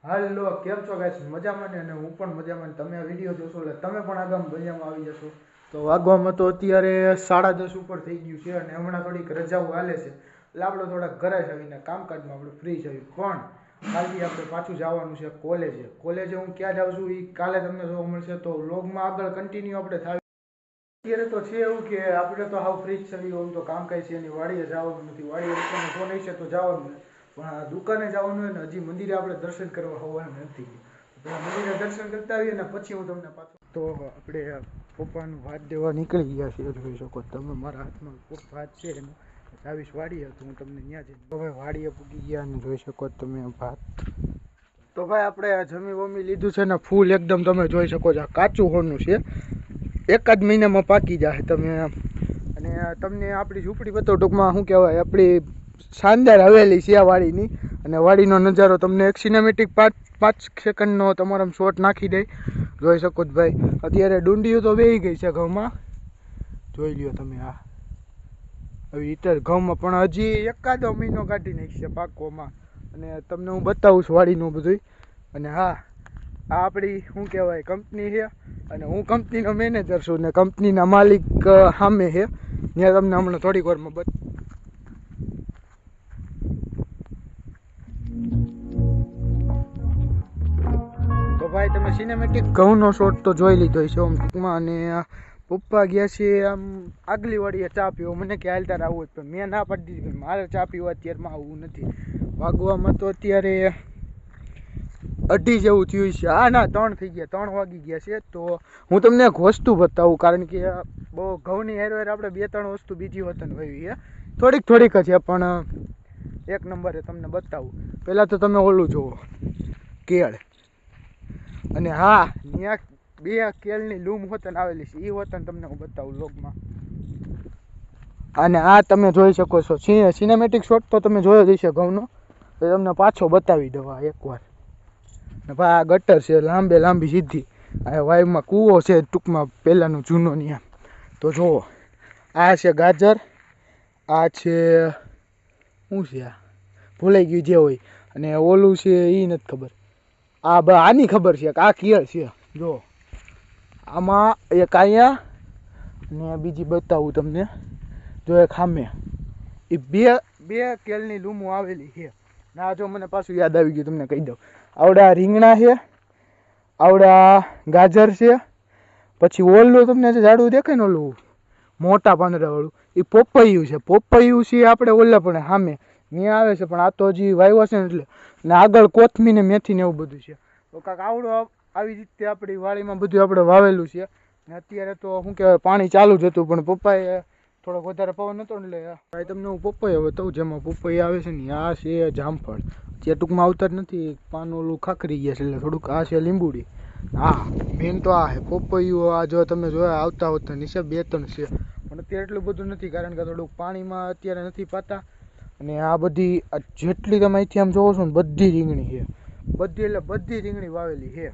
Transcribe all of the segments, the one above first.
હાલો કેમ છો ગાઈસ મજામાં ને અને હું પણ મજામાં તમે આ વિડીયો જોશો એટલે તમે પણ આગામ મજામાં આવી જશો તો વાગવામાં તો અત્યારે 10:30 ઉપર થઈ ગયું છે અને હમણાં થોડીક રજાઓ હાલે છે એટલે આપણે થોડાક ઘરે જ આવીને કામકાજમાં આપણે ફ્રી થઈ પણ કાલથી આપણે પાછું જવાનું છે કોલેજે હું ક્યાં જાઉં છું એ કાલે તમને જોવા મળશે તો વ્લોગમાં આગળ કન્ટિન્યુ આપણે થાય અત્યારે તો છે એવું કે આપણે તો હાવ ફ્રી જ છે એવું તો કામ કાંઈ છે એની વાડીએ જવાનું નથી વાડીએ ફોન નહીં છે તો જવાનું પણ આ દુકાને જવાનું હોય ને હજી મંદિરે આપણે દર્શન કરવા હોવાનું નથી પેલા મંદિરે દર્શન કરતા આવીએ ને પછી હું તમને પાછું તો આપણે પપ્પાનું ભાત દેવા નીકળી ગયા છીએ જોઈ શકો તમે મારા હાથમાં ભાત છે એનું ચાવીસ વાડીએ તો હું તમને ત્યાં જઈને હવે વાડીએ પૂગી ગયા અને જોઈ શકો તમે ભાત તો ભાઈ આપણે જમી વમી લીધું છે ને ફૂલ એકદમ તમે જોઈ શકો છો કાચું હોનું છે એકાદ મહિનામાં પાકી જાય તમે અને તમને આપણી ઝૂંપડી બતાવો ટૂંકમાં શું કહેવાય આપણી શાનદાર હવેલી છે આ વાડીની અને વાડીનો નજારો તમને એક સિનેમેટિક 5 સેકન્ડનો તમારા શોટ નાખી દે જોઈ શકો છો ભાઈ અત્યારે ડુંડીઓ તો બેહી ગઈ છે ઘઉંમાં જોઈ લ્યો તમે આ આવી રીતે ઘઉંમાં પણ હજી એકાદો મહિનો કાઢી નાખશે પાકવામાં અને તમને હું બતાવું છું વાડીનું બધું અને હા આ આપણી શું કહેવાય કંપની છે અને હું કંપનીનો મેનેજર છું ને કંપનીના માલિક સામે છે ત્યાં તમને હમણાં થોડીક વારમાં તો ભાઈ તમે સિનેમેટિક ઘઉંનો શોટ તો જોઈ લીધો છે આમ ટૂંકમાં અને પપ્પા ગયા છે આમ આગલી વાડીએ ચા પીવો મને કે હાલતા આવવું જ પણ મેં ના પાડી દીધી મારે ચા પીવા અત્યારમાં આવવું નથી વાગવામાં તો અત્યારે 2:30 જેવું થયું છે ના 3 થઈ ગયા 3 વાગી ગયા છે તો હું તમને એક વસ્તુ બતાવું કારણ કે બહુ ઘઉંની હેરવેર આપણે 2-3 વસ્તુ બીજી વતન વાવી છે થોડીક છે પણ એક નંબરે તમને બતાવું પહેલાં તો તમે ઓલું જુઓ કેળ અને હા ત્યાં 2 કેળની લૂમ વતન આવેલી છે એ વતન તમને હું બતાવું લોગમાં અને આ તમે જોઈ શકો છો સિનેમેટિક શોટ તો તમે જોયો જ હશે ઘઉંનો તો તમને પાછો બતાવી દઉં એકવાર ને ભાઈ આ ગટર છે લાંબી સીધી આ વાયુમાં કૂવો છે ટૂંકમાં પહેલાંનું જૂનો ત્યાં તો જુઓ આ છે ગાજર આ છે શું છે આ ભૂલાઈ ગયું જે હોય અને ઓલું છે એ નથી ખબર આની ખબર છે આ કેળ છે જો આમાં એક અહીંયા ને બીજી બતાવું તમને જો એક સામે એ બે કેળની લૂમો આવેલી છે ના જો મને પાછું યાદ આવી ગયું તમને કહી દઉં આવડા રીંગણા છે આવડા ગાજર છે પછી ઓલું તમને જે ઝાડું દેખાય ને ઓલું મોટા પાંદડાવાળું એ પોપૈયું છે આપણે ઓલા પણ સામે ત્યાં આવે છે પણ આ તો હજી વાવ્યો છે ને એટલે ને આગળ કોથમી ને મેથી ને એવું બધું છે તો કાંક આવડું આવી રીતે આપણી વાડીમાં બધું આપણે વાવેલું છે ને અત્યારે તો શું કહેવાય પાણી ચાલુ જ હતું પણ પપ્પાએ થોડોક વધારે પવન હતો ને એટલે ભાઈ તમને હું પપૈયા બતાવું જેમાં પપૈયા આવે છે ને આ છે જામફળ જે ટૂંકમાં આવતા જ નથી પાન ઓલું ખાખરી ગયા છે એટલે થોડુંક આ છે લીંબુડી હા મેન તો આ છે પપૈયું આ જો તમે જોયા આવતા નીચે 2-3 છે પણ અત્યારે એટલું બધું નથી કારણ કે થોડુંક પાણીમાં અત્યારે નથી પાતા અને આ બધી જેટલી તમે અહીંથી આમ જોવો છો ને બધી રીંગણી છે બધી રીંગણી વાવેલી છે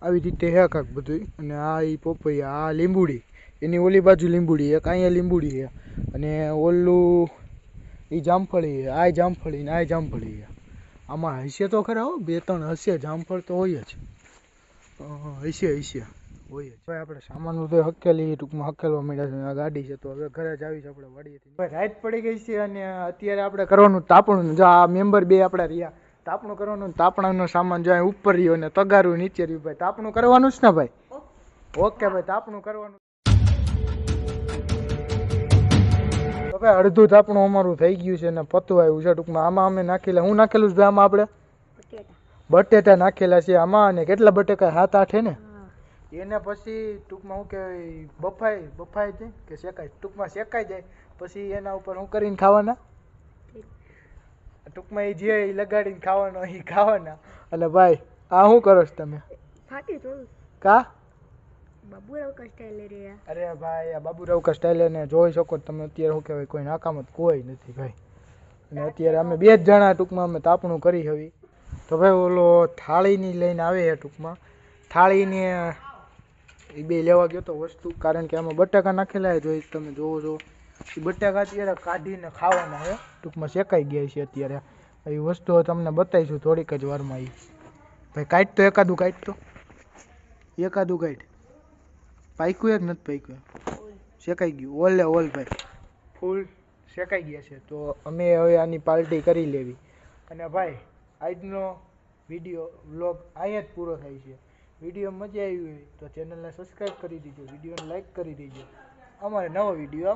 આવી રીતે છે કાંક બધું અને આ એ પપૈયા આ લીંબુડી એની ઓલી બાજુ લીંબુડી એક અહીંયા લીંબુડી છે અને ઓલું એ જામફળી છે આ જામફળી ને આ જામફળી છે આમાં હશે તો ખરા 2-3 હશે જામફળ તો હોય જ હશે હોય જ ભાઈ આપણે સામાન બધું હકેલી ટૂંકમાં હકેલવા માંડ્યા છે આ ગાડી છે તો હવે ઘરે જ આવીશ આપણે વાડીએથી ભાઈ રાઈટ પડી ગઈ છે અને અત્યારે આપણે કરવાનું તાપણું જો આ મેમ્બર 2 આપણા રહ્યા તાપણું કરવાનું તાપણાનો સામાન જો અહીં ઉપર રહ્યો ને તગારું નીચે રહ્યું ભાઈ તાપણું કરવાનું જ ને ભાઈ ઓકે ભાઈ તાપણું કરવાનું તો ભાઈ અડધું તાપણું અમારું થઈ ગયું છે ને પતું આવ્યું છે ટૂંકમાં આમાં અમે નાખેલા હું નાખેલું છે ભાઈ આમાં આપણે બટેટા નાખેલા છે આમાં અને કેટલા બટેકા 7-8 છે ને એને પછી ટૂંકમાં શું કહેવાય બફાઈ જાય કે શેકાય ટૂંકમાં શેકાઈ જાય પછી એના ઉપર શું કરીને ખાવાના ટૂંકમાં એ જે લગાડીને ખાવાનો એ ખાવાના અને ભાઈ આ શું કરો છો તમે કા અરે ભાઈ આ બાબુરાવ કા સ્ટાઇલ ને જોઈ શકો તમે અત્યારે શું કહેવાય કોઈ નાકામત કોઈ નથી ભાઈ અને અત્યારે અમે 2 જ જણા ટૂંકમાં અમે તાપણું કરી હવે તો ભાઈ ઓલો થાળીની લઈને આવે છે ટૂંકમાં થાળીને એ 2 લેવા ગયો તો વસ્તુ કારણ કે આમાં બટાકા નાખેલા જોઈ તમે જોવો છો એ બટાકા અત્યારે કાઢીને ખાવાના છે ટૂંકમાં શેકાઈ ગયા છે અત્યારે એ વસ્તુઓ તમને બતાવીશું થોડીક જ વારમાં ભાઈ કાઢ તો એકાદું કાઢ પાક્યું એક નથી પાક્યું શેકાઈ ગયું ઓલ ભાઈ ફૂલ શેકાઈ ગયા છે તો અમે હવે આની પાર્ટી કરી લેવી અને ભાઈ આજનો વિડીયો વ્લોગ અહીંયા જ પૂરો થાય છે વિડીયો મજા આવી હોય તો ચેનલને સબસ્ક્રાઈબ કરી દીજો વિડીયોને લાઈક કરી દેજો અમારે નવો વિડીયો